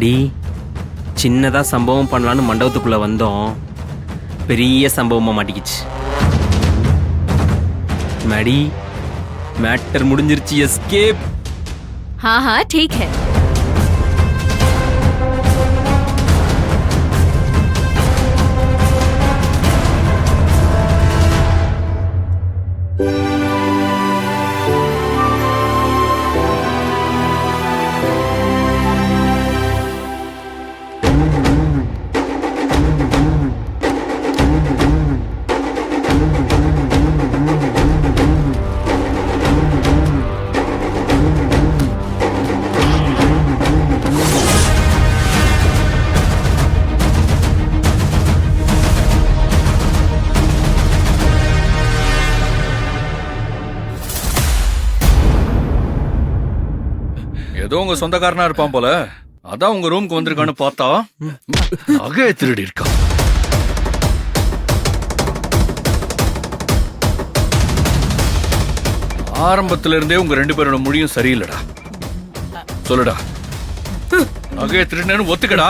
மேடி, சின்னதா சம்பவம் பண்ணலான்னு மண்டபத்துக்குள்ள வந்தோம், பெரிய சம்பவமா மாட்டிக்கிச்சு. மேடி, மேட்டர் முடிஞ்சிருச்சு. எஸ்கேப். हाँ हाँ ठीक है. ஏதோ உங்க சொந்தக்காரனா இருப்பான் போல, அதான் உங்க ரூமுக்கு வந்திருக்கான்னு பார்த்தா நகையை திருடி இருக்கான். ஆரம்பத்துல இருந்தே உங்க 2 பேரோட மொழியும் சரியில்லடா. சொல்லுடா, நகையை திருடினு ஒத்துக்கடா.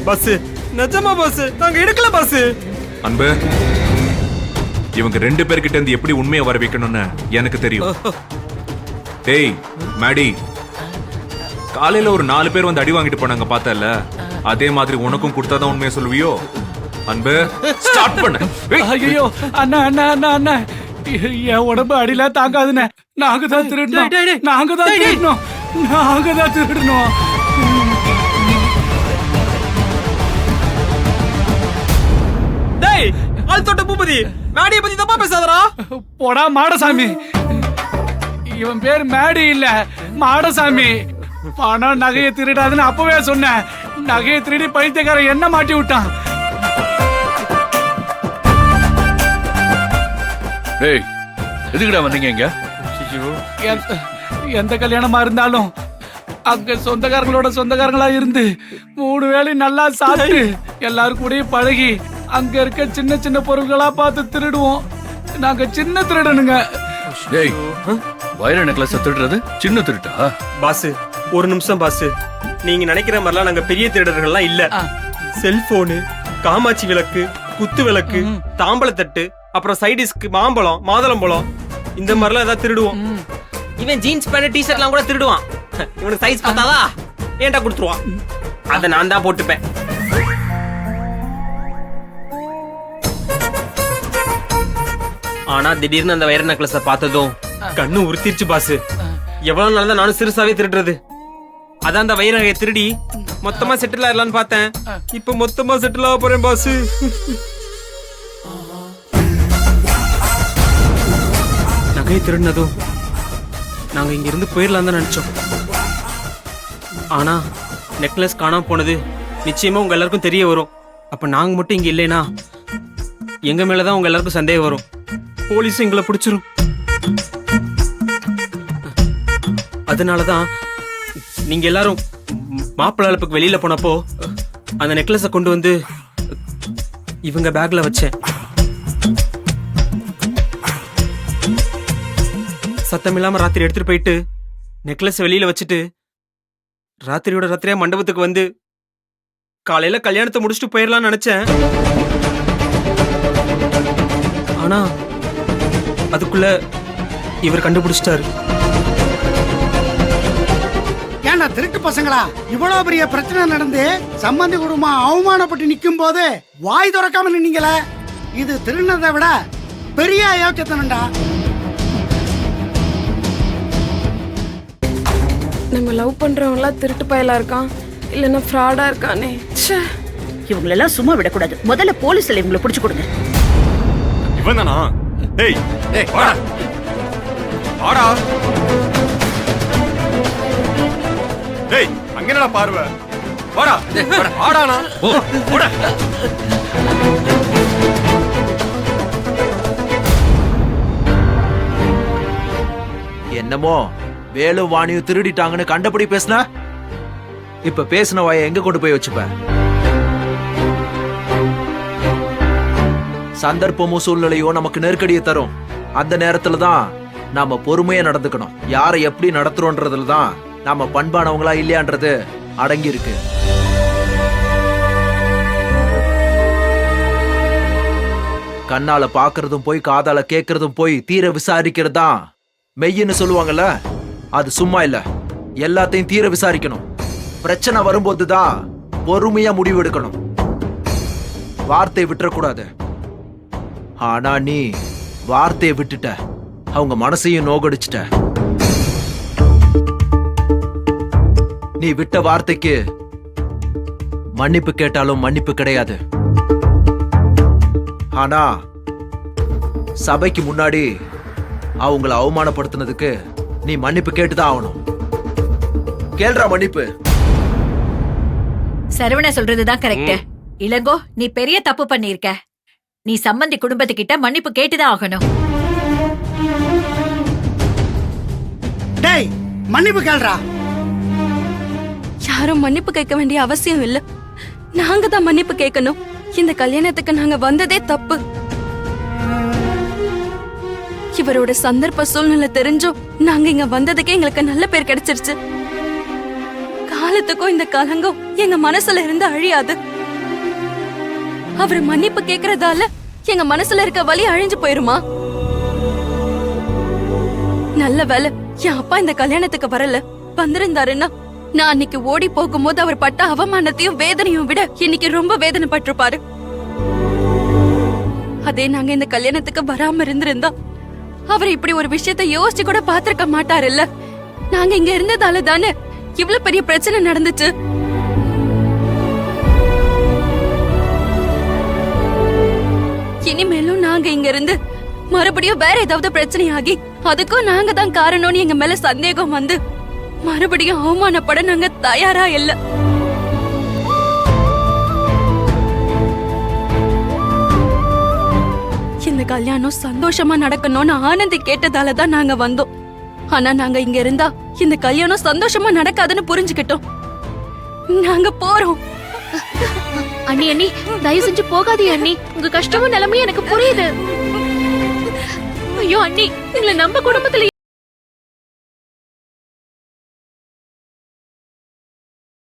பஸ் நிஜமா பஸ், நாங்க எடுக்கல பஸ். அன்பு, இவங்க 2 பேர்கிட்ட இருந்து எப்படி உண்மையை வர வைக்கணும்னு எனக்கு தெரியும். டேய் மேடி, காலையில ஒரு 4 பேர் வந்து அடி வாங்கிட்டு போனாங்க பார்த்தல, அதே மாதிரி உனக்கும் கொடுத்தாதான் உண்மையை சொல்லுவியோ? அன்பு, ஸ்டார்ட் பண்ணு. ஐயோ அண்ணா அண்ணா அண்ணா அண்ணா, என் உடம்பு அடியில தாங்காதுண்ணே. நாங்க தான் திருடணும், நாங்க தான் திருடணும், நாங்க தான் திருடணும். டேய், ஆள் தொட்ட பூபதி, மேடியை பத்தி தப்பா பேசாதடா. போடா மாடசாமி. இவன் பேர் மேடி இல்ல, மாடசாமி. பணம் நகையை திருடாதுன்னு அப்பவே சொன்னேன். நகையை திருடி பைத்தியக்காரன் என்ன மாட்டி விட்டான். டேய், எதுக்குடா வந்தீங்க இங்க? எந்த கல்யாணமா இருந்தாலும் அங்க சொந்தக்காரங்களோட சொந்தக்காரங்களா இருந்து 3 வேளை நல்லா சாப்பிட்டு எல்லாரும் கூடயும் பழகி அங்க இருக்க சின்ன சின்ன பொருட்களா பார்த்து திருடுவோம். நாங்க சின்ன திருடனுங்க. டேய், வைர நெக்லஸ் திருடுறது சின்ன திருட்டா? பாஸ், ஒரு நிமிஷம் பாஸ். நீங்க நினைக்கிற மாதிரிலாம் நாங்க பெரிய திருடர்கள்லாம் இல்ல. செல்போனு, காமாட்சி விளக்கு, குத்து விளக்கு, தாம்பளத்தட்டு, அப்புறம் சைடிஸ்க்கு மாம்பழம், மாதுளம்பழம், இந்த மாதிரிலாம் ஏதாவது திருடுவோம். இவன் ஜீன்ஸ் பேண்ட் டிஷர்ட்லாம் கூட திருடுவான். இவனுக்கு சைஸ் பார்த்தாதா ஏன்டா கொடுத்துருவான். அதை நான் தான் போட்டுப்பேன். ஆனா திடீர்னு அந்த வைர நெக்லஸ பார்த்ததும் கண்ணு உறுத்திருச்சு பாஸ். எவ்வளவு நாள் தான் நானும் சிறுசாவே திருடுறது. அதான் அந்த வைர நகையை திருடி மொத்தமா செட்டில் ஆயிடலான்னு பார்த்தேன். இப்ப மொத்தமா செட்டில் ஆக போறேன் பாஸ். நகையை திருடினதும் நாங்க இங்க இருந்து போயிடலாம் தான் நினைச்சோம். ஆனா நெக்லஸ் காணாம போனது நிச்சயமா உங்க எல்லாருக்கும் தெரிய வரும். அப்ப நாங்க மட்டும் இங்க இல்லைனா எங்க மேலதான் உங்க எல்லாருக்கும் சந்தேகம் வரும். போலீஸ் எங்களை பிடிச்சிரும். அதனாலதான் நீங்க எல்லாரும் மாப்பிள்ளை அழைப்புக்கு வெளியில போனப்போ அந்த நெக்லஸ கொண்டு வந்து இவங்க பேக்ல வச்சேன். சத்தம் இல்லாம ராத்திரி எடுத்துட்டு போயிட்டு நெக்லஸ் வெளியில வச்சுட்டு ராத்திரியோட ராத்திரியா மண்டபத்துக்கு வந்து காலையில கல்யாணத்தை முடிச்சுட்டு போயிடலாம்னு நினைச்சேன். ஆனா அதுக்குள்ள இவர் கண்டுபிடிச்சிட்டாரு. ஏன்னா திருட்டு பசங்களா, இவ்வளவு பெரிய பிரச்சனை நடந்து சம்பந்தி குடும்பம் அவமானப்பட்டு நிக்கும் போது வாய் திறக்காம நின்னீங்களே, இது திருநதை விட பெரிய யோக்கியத்தனண்டா. நம்ம லவ் பண்றவங்களா திருட்டு பயலா இருக்கான், இல்லன்னா ஃப்ராடா இருக்கானே. இவங்களெல்லாம் சும்மா விடக்கூடாது. முதல்ல போலீஸ்ல இவங்களை பிடிச்சு கொடுங்க. இவன் தானா? டேய் டேய், வாடா வாடா. டேய், அங்க என்னடா பார்வை? வாடா வாடானா. ஓ, போடா. என்னமோ வேலு வாணியும் திருடிட்டாங்கன்னு கண்டபடி பேசினா, இப்ப பேசின வாய எங்க கொண்டு போய் வச்சுப்ப? சந்தர்ப்பமும் சூழ்நிலையும் நமக்கு நெருக்கடியை தரும். அந்த நேரத்துல தான் நாம பொறுமையா நடந்துக்கணும். யாரை எப்படி நடத்துறோன்றதுல தான் நாம பண்பானவங்களா இல்லையான்றது அடங்கி இருக்கு. கண்ணால பாக்குறதும் போய் காதால கேக்குறதும் போய் தீர விசாரிக்கிறது தான் மெய்ன்னு சொல்லுவாங்கல்ல, அது சும்மா இல்ல. எல்லாத்தையும் தீர விசாரிக்கணும். பிரச்சனை வரும்போது தான் பொறுமையா முடிவு எடுக்கணும். வார்த்தையை விட்டுறக்கூடாது. ஆனா நீ வார்த்தையை விட்டுட்ட, அவங்க மனசையும் நோகடிச்சிட்ட. நீ விட்ட வார்த்தைக்கு மன்னிப்பு கேட்டாலும் மன்னிப்பு கிடையாது. ஆனா சபைக்கு முன்னாடி அவங்கள அவமானப்படுத்தினதுக்கு நீ மன்னிப்பு கேட்டுதான் ஆகணும். கேள்றா மன்னிப்பு. சரவண சொல்றதுதான் கரெக்ட். இளங்கோ, நீ பெரிய தப்பு பண்ணிருக்க. நீ சம்பந்தி குடும்பத்துக்கிட்ட மன்னிப்பு கேட்டுதான் ஆகணும். டேய் மன்னிப்பு கேள்றா. யாரும் மன்னிப்பு கேட்க வேண்டிய அவசியம் இல்ல. நாங்க தான் மன்னிப்பு கேட்கணும். இந்த கல்யாணத்துக்கு நாங்க வந்ததே தப்பு. இவரோட சந்தர்ப்ப சூழ்நிலை தெரிஞ்சும் நாங்க இங்க வந்ததுக்கே எங்களுக்கு நல்ல பேர் கிடைச்சிருச்சு. காலத்துக்கும் இந்த கலங்கம் எங்க மனசுல இருந்து அழியாது. அவர் மன்னிப்பு கேக்குறதால எங்க மனசுல இருக்க வலி அழிஞ்சு போயிருமா? நல்ல வேலை என் அப்பா இந்த கல்யாணத்துக்கு வரல. வந்திருந்தாருன்னா நான் அன்னைக்கு ஓடி போகும்போது அவர் பட்ட அவமானத்தையும் வேதனையும் விட இன்னைக்கு ரொம்ப வேதனைப்பட்டிருப்பாரு. அதே நாங்க இந்த கல்யாணத்துக்கு வராம இருந்திருந்தா அவர் இப்படி ஒரு விஷயத்தை யோசிச்சு கூட பாத்திருக்க மாட்டாருல்ல. நாங்க இங்க இருந்ததால தானே இவ்வளவு பெரிய பிரச்சனை நடந்துச்சு. இனிமேலும் நாங்க இங்க இருந்து மறுபடியும் வேற ஏதாவது பிரச்சனை ஆகி அதுக்கும் நாங்க தான் காரணம்னு எங்க மேல சந்தேகம் வந்து மறுபடியும் அவமானப்பட நாங்க தயாரா இல்ல. இந்த கல்யாணம் சந்தோஷமா நடக்கணும்னு ஆனந்தி கேட்டதால தான் நாங்க வந்தோம். ஆனா நாங்க இங்க இருந்தா இந்த கல்யாணம் சந்தோஷமா நடக்காதுன்னு புரிஞ்சுக்கிட்டோம். நாங்க போறோம். அண்ணி அண்ணி, தயவு செஞ்சு போகாதீ அண்ணி. உங்க கஷ்டமும் நிலைமையும் எனக்கு புரியுது. ஐயோ அண்ணி, உங்களை நம்ம குடும்பத்துல